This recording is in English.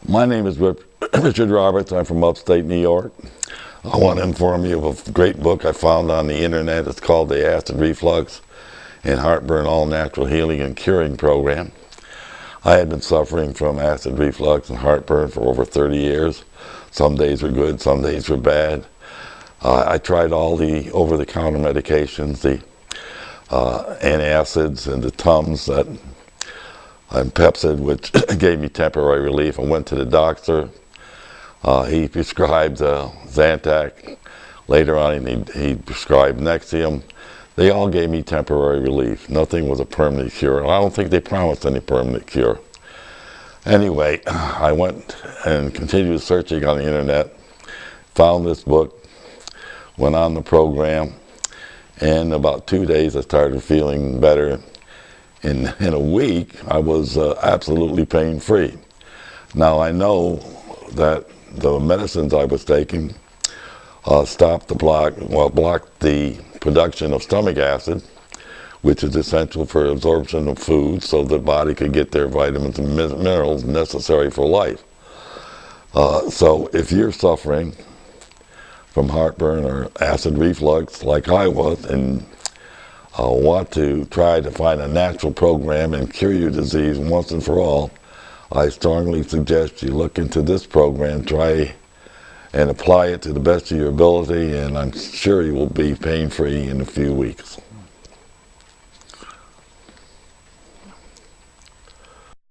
My name is Richard Roberts. I'm from upstate New York. I want to inform you of a great book I found on the internet. It's called The Acid Reflux and Heartburn All Natural Healing and Curing Program. I had been suffering from acid reflux and heartburn for over 30 years. Some days were good, some days were bad. I tried all the over-the-counter medications, the antacids and the Tums and Pepcid, which gave me temporary relief. I went to the doctor. He prescribed Zantac. Later on, he prescribed Nexium. They all gave me temporary relief. Nothing was a permanent cure. I don't think they promised any permanent cure. Anyway, I went and continued searching on the internet, found this book, went on the program, and in about 2 days I started feeling better. In a week, I was absolutely pain-free. Now I know that the medicines I was taking blocked the production of stomach acid, which is essential for absorption of food so the body could get their vitamins and minerals necessary for life. So if you're suffering from heartburn or acid reflux like I was and want to try to find a natural program and cure your disease once and for all, I strongly suggest you look into this program, try and apply it to the best of your ability, and I'm sure you will be pain-free in a few weeks.